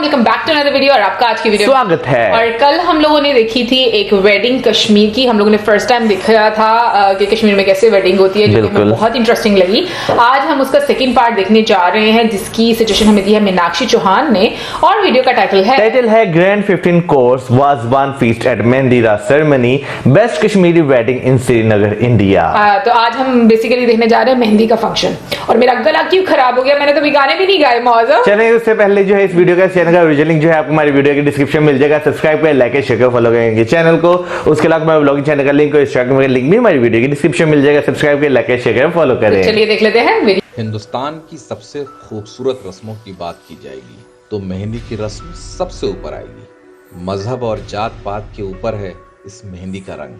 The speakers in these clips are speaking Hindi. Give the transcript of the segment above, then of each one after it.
Welcome back to another video. और आपका आज की वीडियो स्वागत है। और कल हम लोगों ने देखी थी एक वेडिंग कश्मीर की। हम लोगों ने फर्स्ट टाइम देखा था कि कश्मीर में कैसे वेडिंग होती है, जो कि हमें बहुत इंटरेस्टिंग लगी। आज हम उसका सेकंड पार्ट देखने जा रहे हैं, जिसकी सजेशन हमें दी है मीनाक्षी चौहान ने। और वीडियो का टाइटल है grand 15 course wazwan feast at mehndi raat ceremony best Kashmiri wedding in Srinagar India. तो आज हम बेसिकली देखने जा रहे हैं मेहंदी का फंक्शन। और मेरा गला क्यों खराब हो गया, मैंने तो अभी गाने भी नहीं गाए। मौजूद चलिए उससे पहले जो है इस वीडियो का चैनल का ओरिजिनल लिंक जो है आपको हमारी वीडियो के डिस्क्रिप्शन में मिल जाएगा। सब्सक्राइब करें, लाइक करें, शेयर करें, फॉलो करेंगे चैनल को। उसके अलावा हमारे ब्लॉगिंग चैनल का लिंक और इंस्टाग्राम का लिंक भी हमारी वीडियो के डिस्क्रिप्शन में मिल जाएगा। सब्सक्राइब करें, लाइक करें, शेयर करें, फॉलो करें। चलिए देख लेते हैं वीडियो। हिंदुस्तान की सबसे खूबसूरत रस्मों की बात की जाएगी तो मेहंदी की रस्म सबसे ऊपर आएगी। मजहब और जात पात के ऊपर है इस मेहंदी का रंग।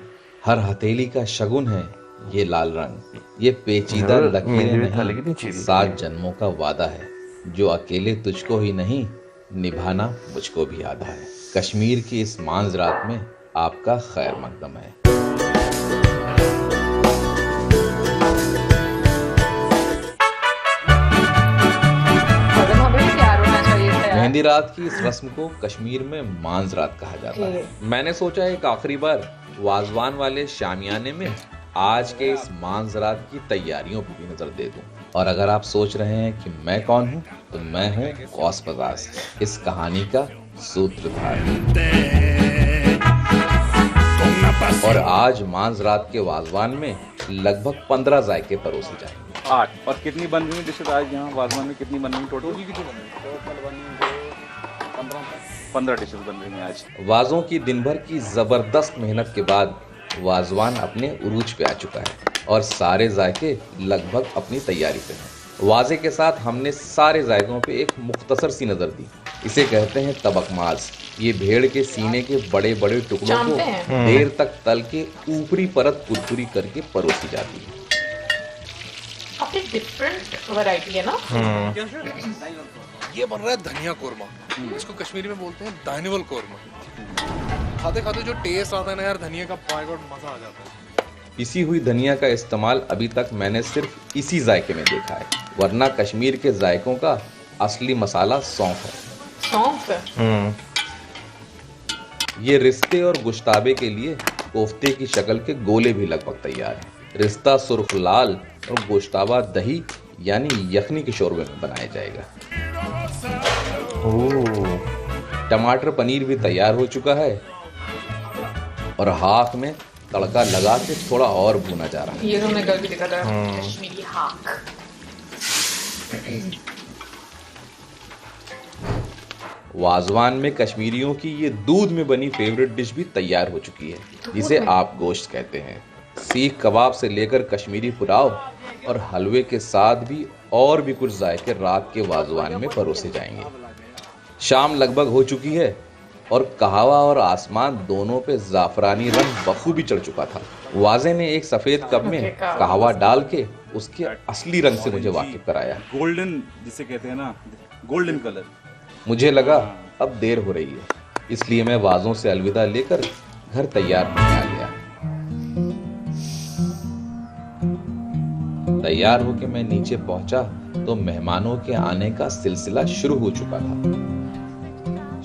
हर हथेली का शगुन है ये लाल रंग। ये पेचीदा लकीरें नहीं, 7 जन्मों का वादा है, जो अकेले तुझको ही नहीं निभाना मुझको भी आधा है। कश्मीर की इस मांझ रात में आपका खैर मकदम है। मेहंदी रात की इस रस्म को कश्मीर में मांझ रात कहा जाता है। मैंने सोचा एक आखिरी बार वाजवान वाले शामियाने में आज के इस मांझ रात की तैयारियों पर भी नजर दे दूं। और अगर आप सोच रहे हैं कि मैं कौन हूं, तो मैं हूं गौस बजाज, इस कहानी का सूत्रधार। और आज मांझ रात के वाजवान में लगभग 15 जायके परोसे जाएंगे। 8 और कितनी बन रही है डिशेज आज यहाँ वाजवान में? कितनी बन रही है टोटल? 15 डिशेज बन रही हैं आज। वाजों की दिन भर की जबरदस्त मेहनत के बाद वाजवान अपने उरूज पे आ चुका है और सारे जायके लगभग अपनी तैयारी पे हैं। वाजे के साथ हमने सारे जायकों पे एक मुख्तसर सी नजर दी। इसे कहते हैं तबकमाज। ये भेड़ के सीने के बड़े बड़े टुकड़ों को देर तक तल के ऊपरी परत कुरकुरी करके परोसी जाती है। डिफरेंट वैरायटी है ना। ये बन रहा है धनिया कोरमा, इसको कश्मीरी में बोलते हैं दानिवल कोरमा। खाते खाते जो टेस्ट आता है ना यार धनिया का, बाय गॉड मजा आ जाता है। पिसी हुई धनिया का इस्तेमाल अभी तक मैंने सिर्फ इसी जायके में देखा है, वरना कश्मीर के जायकों का असली मसाला सौंफ है। सौंफ? ये रिश्ते और गुश्ताबे के लिए कोफ्ते की शक्ल के गोले भी लगभग तैयार हैं। रिश्ता सुर्ख लाल और गोश्ताबा दही यानी यखनी के शोरबे में बनाया जाएगा। टमाटर पनीर भी तैयार हो चुका है और हाक में तड़का लगा के थोड़ा और भुना जा रहा है। ये हमने कल भी देखा था, कश्मीरी हाक। वाजवान में कश्मीरियों की ये दूध में बनी फेवरेट डिश भी तैयार हो चुकी है, जिसे आप गोश्त कहते हैं। सीख कबाब से लेकर कश्मीरी पुलाव और हलवे के साथ भी और भी कुछ जायके रात के वाजवान में परोसे जाएंगे। शाम लगभग हो चुकी है और कहवा और आसमान दोनों पे जाफरानी रंग बखूबी चढ़ चुका था। वाजे ने एक सफेद कप में कहवा डाल के उसके असली रंग से मुझे वाकिफ कराया। गोल्डन जिसे कहते हैं ना, गोल्डन कलर। मुझे लगा अब देर हो रही है, इसलिए मैं वाजों से अलविदा लेकर घर तैयार होने आ गया। तैयार होकर मैं नीचे पहुंचा तो मेहमानों के आने का सिलसिला शुरू हो चुका था।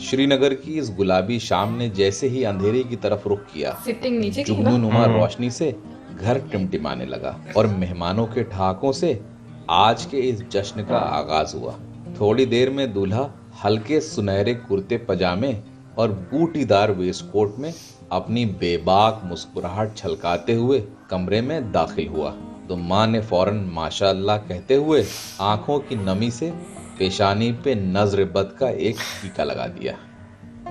श्रीनगर की इस गुलाबी शाम ने जैसे ही अंधेरे की तरफ रुख किया, जुगनू नुमा रोशनी से घर टिमटिमाने लगा और मेहमानों के ठहाकों से आज के इस जश्न का आगाज हुआ। थोड़ी देर में दूल्हा हल्के सुनहरे कुर्ते पजामे और बूटीदार वेस्टकोट में अपनी बेबाक मुस्कुराहट छलकाते हुए कमरे में दाखिल हुआ तो माँ ने फौरन माशाअल्लाह कहते हुए आंखों की नमी से पेशानी पे नजर बद का एक टीका लगा दिया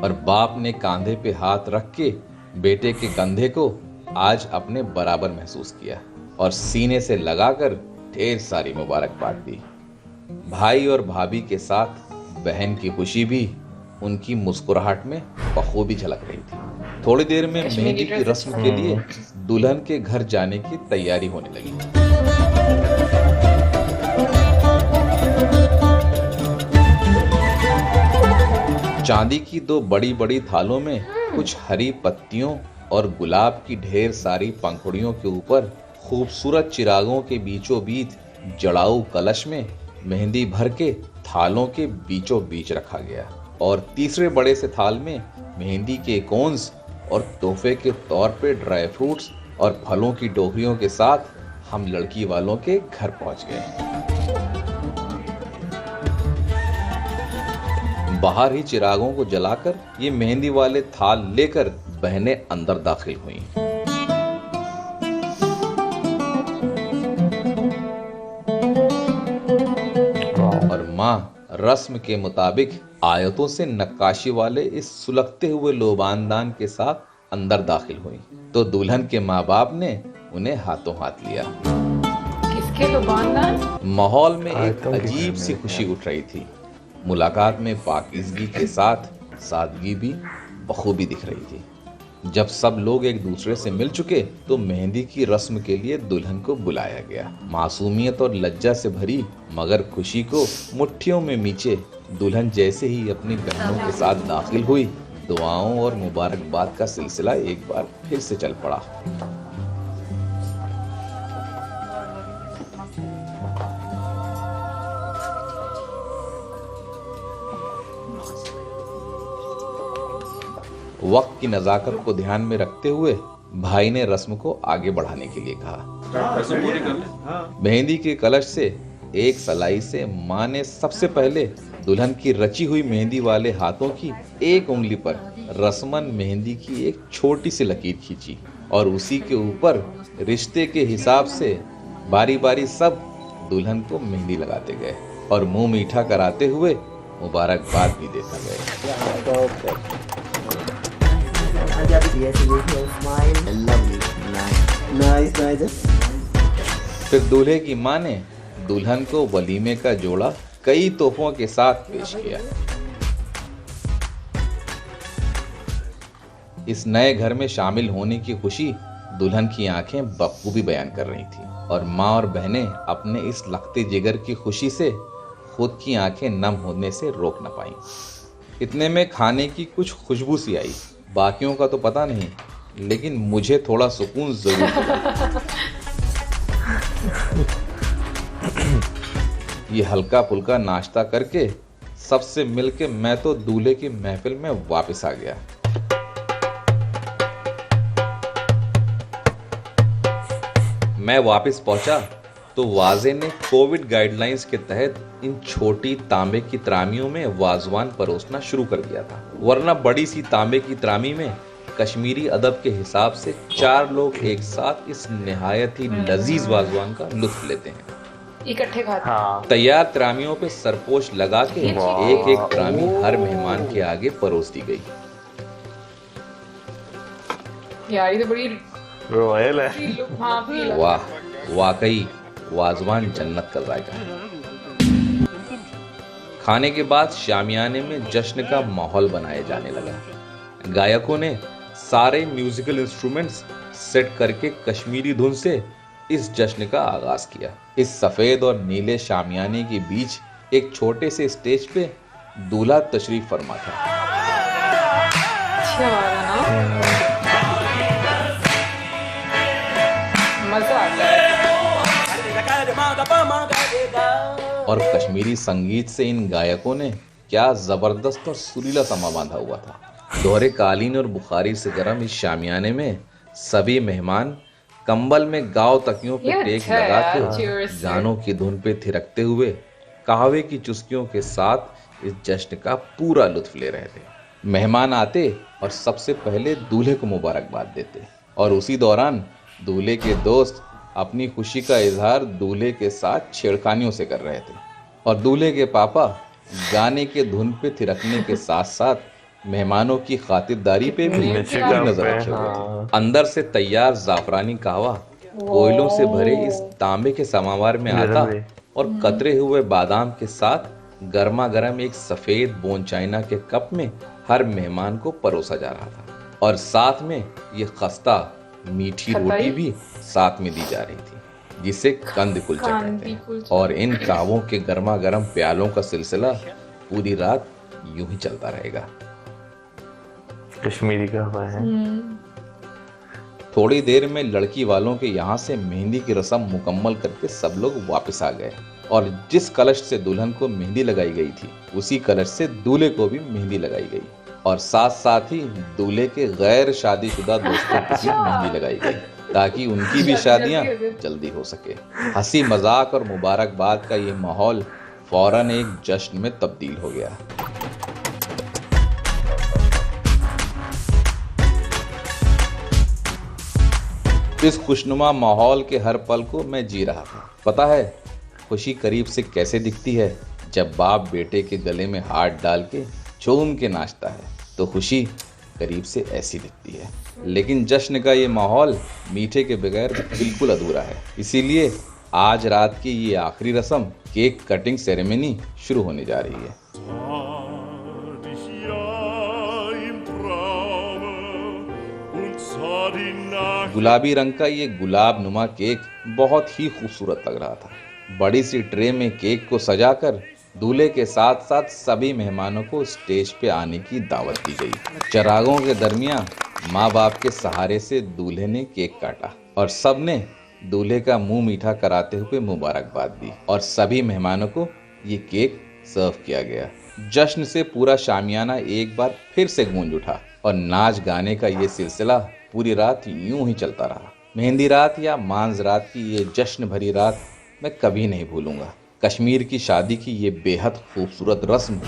और बाप ने कांधे पे हाथ रख के बेटे के कंधे को आज अपने बराबर महसूस किया और सीने से लगाकर ढेर सारी मुबारकबाद दी। भाई और भाभी के साथ बहन की खुशी भी उनकी मुस्कुराहट में बखूबी झलक रही थी। थोड़ी देर में मेहंदी की रस्म के लिए दुल्हन के घर जाने की तैयारी होने लगी। चांदी की 2 बड़ी बड़ी थालों में कुछ हरी पत्तियों और गुलाब की ढेर सारी पंखुड़ियों के ऊपर खूबसूरत चिरागों के बीचों बीच जड़ाऊ कलश में मेहंदी भर के थालों के बीचों बीच रखा गया। और तीसरे बड़े से थाल में मेहंदी के कोन्स और तोहफे के तौर पे ड्राई फ्रूट्स और फलों की टोकरियों के साथ हम लड़की वालों के घर पहुंच गए। बाहर ही चिरागों को जलाकर ये मेहंदी वाले थाल लेकर बहनें अंदर दाखिल हुईं। और माँ रस्म के मुताबिक आयतों से नक्काशी वाले इस सुलगते हुए लोबानदान के साथ अंदर दाखिल हुई तो दुल्हन के माँ बाप ने उन्हें हाथों हाथ लिया। किसके लोबानदान? माहौल में एक अजीब सी खुशी उठ रही थी। मुलाकात में पाकीज़गी के साथ सादगी भी बखूबी दिख रही थी। जब सब लोग एक दूसरे से मिल चुके तो मेहंदी की रस्म के लिए दुल्हन को बुलाया गया। मासूमियत और लज्जा से भरी मगर खुशी को मुट्ठियों में मीचे दुल्हन जैसे ही अपनी बहनों के साथ दाखिल हुई, दुआओं और मुबारकबाद का सिलसिला एक बार फिर से चल पड़ा। वक्त की नजाकत को ध्यान में रखते हुए भाई ने रस्म को आगे बढ़ाने के लिए कहा। मेहंदी के कलश से एक सलाई से माँ ने सबसे पहले दुल्हन की रची हुई मेहंदी वाले हाथों की एक उंगली पर रस्मन मेहंदी की एक छोटी सी लकीर खींची और उसी के ऊपर रिश्ते के हिसाब से बारी बारी सब दुल्हन को मेहंदी लगाते गए और मुंह मीठा कराते हुए मुबारकबाद भी देते गए। फिर दूल्हे की माँ ने दुल्हन को वलीमे का जोड़ा कई तोहफों के साथ पेश किया। इस नए घर में शामिल होने की खुशी दुल्हन की आंखें बखूबी बयान कर रही थी और माँ और बहनें अपने इस लखते जिगर की खुशी से खुद की आंखें नम होने से रोक न पाईं। इतने में खाने की कुछ खुशबू सी आई। बाकियों का तो पता नहीं, लेकिन मुझे थोड़ा सुकून जरूर मिला। ये हल्का फुल्का नाश्ता करके सबसे मिलके मैं तो दूल्हे की महफिल में वापस आ गया। मैं वापस पहुंचा तो वाजे ने कोविड गाइडलाइंस के तहत इन छोटी तांबे की त्रामियों में वाजवान परोसना शुरू कर दिया था, वरना बड़ी सी तांबे की त्रामी में कश्मीरी अदब के हिसाब से 4 लोग एक साथ इस निहायत ही लजीज वाजवान का लुत्फ लेते हैं। इकट्ठे खाते हैं। तैयार त्रामियों पे सरपोश लगा के एक एक त्रामी हर मेहमान के आगे परोस दी गई। यार ये तो बड़ी रॉयल है। वाह, वाकई वाजवान जन्नत का जायका। खाने के बाद शामियाने में जश्न का माहौल बनाया जाने लगा। गायकों ने सारे म्यूजिकल इंस्ट्रूमेंट्स सेट करके कश्मीरी धुन से इस जश्न का आगाज किया। इस सफेद और नीले शामियाने के बीच एक छोटे से स्टेज पे दूल्हा तशरीफ फरमा था। अच्छा ना? मजा आता है। और कश्मीरी संगीत से इन गायकों ने क्या जबरदस्त और सुरीला समा बांधा हुआ था। दोहरे कालीन और बुखारी से गर्म इस शामियाने में सभी मेहमान कंबल में गाँव तकियों पे टेक लगा के गानों की धुन पे थिरकते हुए कहवे की चुस्कियों के साथ इस जश्न का पूरा लुत्फ ले रहे थे। मेहमान आते और सबसे पहले दूल्हे को मुबारकबाद देते और उसी दौरान दूल्हे के दोस्त अपनी खुशी का इजहार दूल्हे के साथ छेड़खानियों से कर रहे थे और दूल्हे के पापा गाने के धुन पे थिरकने के साथ साथ मेहमानों की खातिरदारी पे भी नजर रखे हुए थे। अंदर से तैयार जाफरानी कहवा कोयलों से भरे इस तांबे के समावार में आता और कतरे हुए बादाम के साथ गर्मा गर्म एक सफेद बोन चाइना के कप में हर मेहमान को परोसा जा रहा था और साथ में ये खस्ता मीठी रोटी भी साथ में दी जा रही थी जिसे कंद कुलचा कहते हैं। और इन कहवों के गर्मा गर्म प्यालों का सिलसिला पूरी रात यूं ही चलता रहेगा। कश्मीरी कहवा है। थोड़ी देर में लड़की वालों के यहाँ से मेहंदी की रस्म मुकम्मल करके सब लोग वापस आ गए और जिस कलश से दुल्हन को मेहंदी लगाई गई थी उसी कलश से दूल्हे को भी मेहंदी लगाई गई और साथ साथ ही दूल्हे के गैर शादीशुदा दोस्तों की भी मेहंदी लगाई गई ताकि उनकी भी शादियां जल्दी हो सके। हंसी मजाक और मुबारकबाद का ये माहौल फौरन एक जश्न में तब्दील हो गया। इस खुशनुमा माहौल के हर पल को मैं जी रहा था। पता है खुशी करीब से कैसे दिखती है? जब बाप बेटे के गले में हाथ डाल के झूम के नाचता है तो खुशी करीब से ऐसी दिखती है। लेकिन जश्न का ये माहौल मीठे के बगैर बिल्कुल अधूरा है। इसीलिए आज रात की ये आखिरी रस्म केक कटिंग सेरेमनी शुरू होने जा रही है। गुलाबी रंग का ये गुलाब नुमा केक बहुत ही खूबसूरत लग रहा था। बड़ी सी ट्रे में केक को सजाकर दूल्हे के साथ साथ सभी मेहमानों को स्टेज पे आने की दावत दी गई। चरागों के दरमियान माँ बाप के सहारे से दूल्हे ने केक काटा और सब ने दूल्हे का मुंह मीठा कराते हुए मुबारकबाद दी और सभी मेहमानों को ये केक सर्व किया गया। जश्न से पूरा शामियाना एक बार फिर से गूंज उठा और नाच गाने का ये सिलसिला पूरी रात यूं ही चलता रहा। मेहंदी रात या मांझ रात की ये जश्न भरी रात मैं कभी नहीं भूलूंगा। कश्मीर की शादी की ये बेहद खूबसूरत रस्म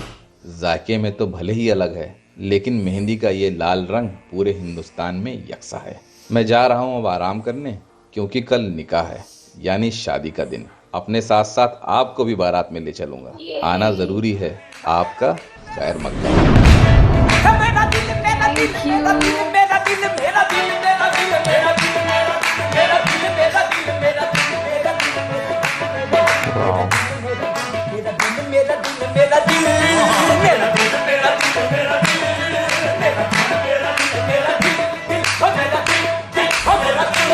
जायके में तो भले ही अलग है, लेकिन मेहंदी का ये लाल रंग पूरे हिंदुस्तान में यकसा है। मैं जा रहा हूँ अब आराम करने, क्योंकि कल निकाह है यानी शादी का दिन। अपने साथ साथ आपको भी बारात में ले चलूंगा। आना जरूरी है। आपका खैर मकदम।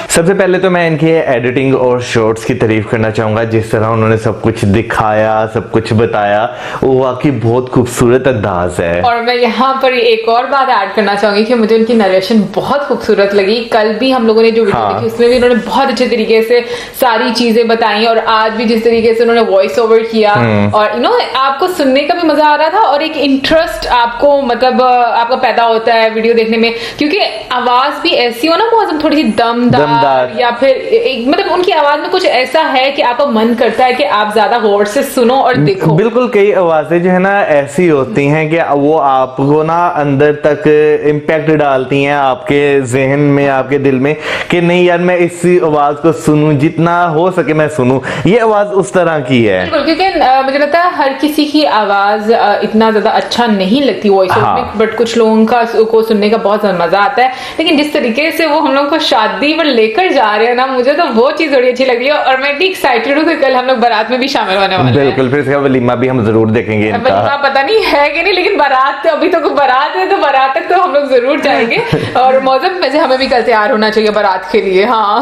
सबसे पहले तो मैं इनकी एडिटिंग और शॉर्ट्स की तारीफ करना चाहूंगा। जिस तरह उन्होंने सब कुछ दिखाया, सब कुछ बताया, वो वाकई बहुत खूबसूरत अंदाज है। और मैं यहाँ पर एक और बात ऐड करना चाहूंगी कि मुझे उनकी नरेशन बहुत खूबसूरत लगी। कल भी हम लोगों ने जो वीडियो देखी उसमें भी उन्होंने बहुत अच्छे तरीके से सारी चीजें बताई और आज भी जिस तरीके से उन्होंने वॉइस ओवर किया और आपको सुनने का भी मजा आ रहा था और एक इंटरेस्ट आपको मतलब आपका पैदा होता है वीडियो देखने में, क्योंकि आवाज भी ऐसी हो ना बहुत थोड़ी सी दमदार या फिर एक मतलब उनकी आवाज में कुछ ऐसा है कि आपका मन करता है कि आप ज्यादा गौर से सुनो और देखो। बिल्कुल, कई आवाजें जो है ना ऐसी होती हैं कि वो आपको ना अंदर तक इम्पैक्ट डालती हैं आपके जहन में, आपके दिल में कि नहीं यार मैं इसी आवाज को सुनूं, जितना हो सके मैं सुनूं। ये आवाज उस तरह की है। बिल्कुल, क्योंकि मुझे लगता है हर किसी की आवाज इतना ज्यादा अच्छा नहीं लगती वॉइस ओवर में, बट कुछ लोगों को सुनने का बहुत ज्यादा मजा आता है। लेकिन जिस तरीके से वो हम लोग को शादी पर लेकर जा रहे हैं ना, मुझे तो वो चीज बड़ी अच्छी लग रही है और मैं भी एक्साइटेड हूँ कि कल हम लोग बारात में भी शामिल होने वाले हैं। बिल्कुल, फिर इसका वलीमा भी हम जरूर देखेंगे। वलीमा पता नहीं है कि नहीं, लेकिन बारात तो अभी तो बारात है, तो बारात तक तो हम लोग जरूर जाएंगे। और मौसम वैसे हमें भी कल तैयार होना चाहिए बारात के लिए। हाँ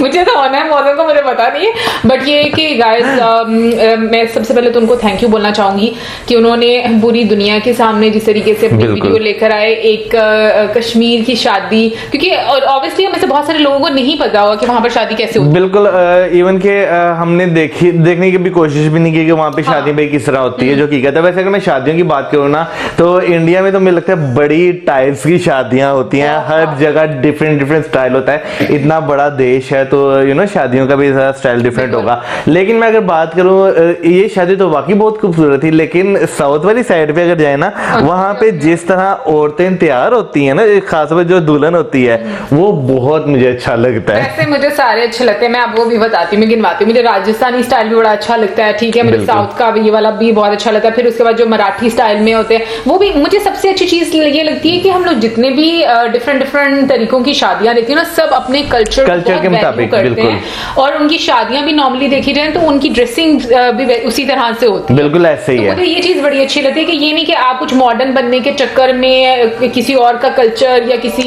मुझे तो होना है, मौसम को मुझे पता नहीं है, बट ये कि गाइस मैं सबसे पहले तो उनको थैंक यू बोलना चाहूंगी कि उन्होंने पूरी दुनिया के सामने जिस तरीके से अपनी वीडियो लेकर आए एक कश्मीर की शादी, क्योंकि ऑब्वियसली हमें से बहुत सारे लोगों को नहीं पता होगा कि वहां पर शादी कैसे होती है। बिल्कुल, इवन के हमने देखने की भी कोशिश भी नहीं की कि वहां पे शादी भाई किस तरह होती है, जो की कहता है। वैसे अगर मैं शादियों की बात करूँ ना, तो इंडिया में तो मुझे लगता है बड़ी टाइप्स की शादियां होती हैं। हर जगह डिफरेंट स्टाइल होता है। इतना बड़ा देश है तो शादियों का भी स्टाइल डिफरेंट होगा। लेकिन मैं अगर बात करूँ, ये शादी तो वाकई बहुत खूबसूरत थी, लेकिन साउथ वाली साइड पे अगर जाए ना, वहां पे जिस तरह औरतें तैयार होती है ना, खासतौर पर जो दुल्हन होती है, वो बहुत मुझे अच्छा लगता है। वैसे मुझे सारे अच्छे लगते हैं, मैं आपको भी बताती हूँ, मैं गिनवाती हूँ। मुझे राजस्थानी स्टाइल भी बड़ा अच्छा लगता है, ठीक है। मुझे साउथ का भी ये वाला भी बहुत अच्छा लगता है। फिर उसके बाद जो मराठी स्टाइल में होते हैं वो भी मुझे सबसे अच्छी चीज ये लगती है कि हम लोग जितने भी डिफरेंट तरीकों की शादियां देखती है ना, सब अपने कल्चर के मुताबिक करते हैं और उनकी शादियां भी नॉर्मली देखी जाए तो उनकी ड्रेसिंग भी उसी तरह से होती है। बिल्कुल ऐसे ही है। मुझे ये चीज बड़ी अच्छी लगती है कि ये नहीं कि आप कुछ मॉडर्न बनने के चक्कर में किसी और का कल्चर या किसी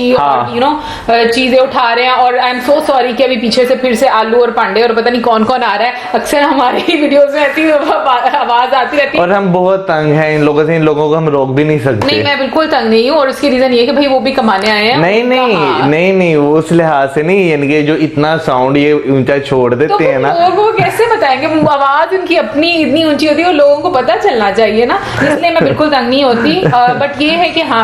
चीजें उठा रहे हैं और आई एम सो सॉरी कि अभी पीछे से फिर से आलू और पांडे और पता नहीं कौन कौन आ रहा है। अक्सर हमारे वीडियोस में ऐसी आवाज आती रहती है और हम बहुत तंग हैं इन लोगों से, इन लोगों को हम रोक भी नहीं सकते। नहीं, मैं बिल्कुल तंग नहीं हूँ और उसकी रीजन ये है कि भाई वो भी कमाने आए हैं। नहीं वो उस लिहाज से नहीं, यानी कि जो इतना साउंड ये ऊंचा छोड़ देते हैं ना, लोगों को कैसे बताएंगे? आवाज उनकी अपनी इतनी ऊंची होती है, लोगों को पता चलना चाहिए ना, इसलिए मैं बिल्कुल तंग नहीं होती। बट ये है कि हाँ,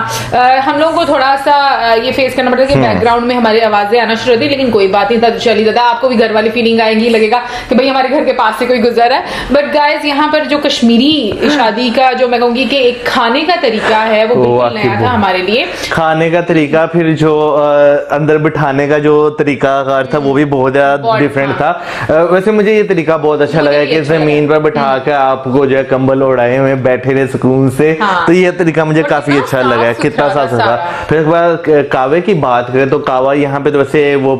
हम लोगों को थोड़ा सा ये फेस करना पड़ता है कि बैकग्राउंड में हमारी आवाजें आना शुरू होती है, लेकिन कोई बात नहीं था, चली जाता। आपको भी घर वाली फीलिंग आएगी, लगेगा कि भाई हमारे घर के पास से कोई गुजर है। बट गाइस, यहाँ पर जो कश्मीरी शादी का जो मैं कहूंगी कि एक खाने का तरीका है वो बिल्कुल नया था हमारे लिए। खाने का तरीका, फिर जो अंदर बिठाने का जो तरीकाकार था वो भी बहुत ज्यादा डिफरेंट था। वैसे मुझे ये तरीका बहुत अच्छा लगा कि जमीन पर बिठा के आपको जो है कंबल ओढ़ाए हुए बैठे रहे सुकून से। तो ये तरीका मुझे काफी अच्छा लगा, कितना साफ सुथरा। फिर एक बार कावे की बात करें तो कावा यहाँ पे तो वैसे वो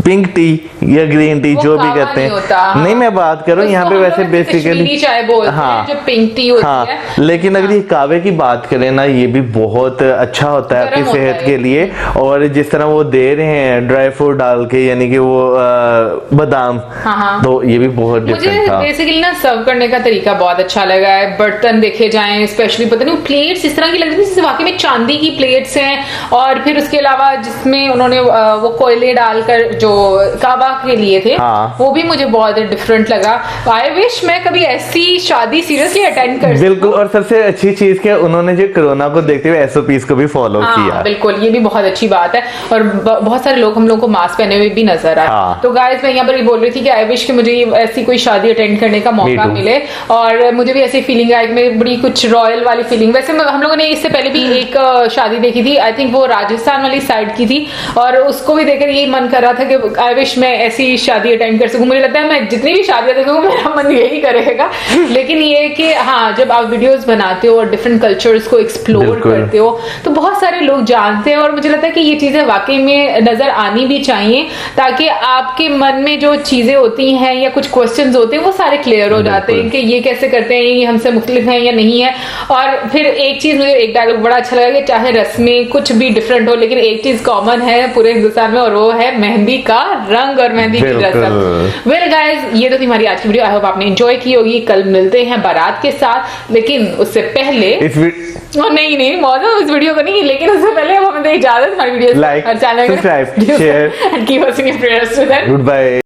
पिंक टी या ग्रीन टी जो भी कहते हैं, नहीं मैं बात करूँ यहाँ पे वैसे बेसिकली चाय बोलते हैं, जो पिंक टी होती है। लेकिन अगर ये कावे की बात करें ना, ये भी बहुत अच्छा होता है आपकी सेहत के लिए। और जिस तरह वो दे रहे हैं ड्राई फ्रूट डाल के, यानी कि वो बादाम, तो ये भी बहुत डिफरेंट था। बेसिकली ना सर्व करने का तरीका बहुत अच्छा लगा है। बर्तन देखे जाएं, स्पेशली पता नहीं प्लेट्स इस तरह की लग रही थी जैसे वाकई में चांदी की प्लेट्स हैं। और फिर उसके अलावा जिसमें उन्होंने वो कोयले डालकर जो काबा के लिए थे, वो भी मुझे बहुत डिफरेंट लगा। आई विश मैं कभी ऐसी शादी सीरियसली अटेंड कर सकूं। बिल्कुल। और सबसे अच्छी चीज क्या, उन्होंने जो कोरोना को देखते हुए SOPs को भी फॉलो किया। बिल्कुल, ये भी बहुत अच्छी बात है। और बहुत सारे लोग हम लोग को मास्क पहने हुए भी नजर आए। तो गाइस, मैं यहाँ पर बोल रही थी कि आई विश कि मुझे ऐसी कोई शादी अटेंड करने का मौका मिले और मुझे भी ऐसी फीलिंग आई कि बड़ी कुछ रॉयल वाली फीलिंग। वैसे हम लोगों ने इससे पहले भी एक शादी देखी थी, आई थिंक वो राजस्थान वाली साइड की थी, और उसको भी देखकर यही मन कर रहा था कि आई विश मैं ऐसी शादी अटेंड कर सकूं। मुझे लगता है मैं जितनी भी शादियां देखूंगा मेरा मन यही करेगा। लेकिन ये कि हाँ, जब आप वीडियोस बनाते हो और डिफरेंट कल्चर्स को एक्सप्लोर करते हो तो बहुत सारे लोग जानते हैं, और मुझे लगता है कि ये चीजें वाकई में नजर आनी भी चाहिए, ताकि आपके मन में जो चीजें होती हैं या कुछ क्वेश्चंस होते हैं वो सारे क्लियर हो जाते हैं कि ये कैसे करते हैं, ये हमसे मुख्तलिफ है या नहीं है। और फिर एक चीज, मुझे एक डायलॉग बड़ा अच्छा लगा कि चाहे रस्में कुछ भी डिफरेंट हो, लेकिन एक चीज कॉमन है पूरे हिंदुस्तान में, और वो है मेहंदी का रंग और मेहंदी की रस्म। वेल गाइस, ये तो थी हमारी आज की वीडियो। आई होप आपने एंजॉय की होगी। कल मिलते हैं बारात के साथ, लेकिन उससे पहले नहीं मौजूद इस वीडियो को नहीं, लेकिन उससे पहले हम हमें इजाजत, हमारी video like, subscribe, share and keep us in your prayers. Good bye.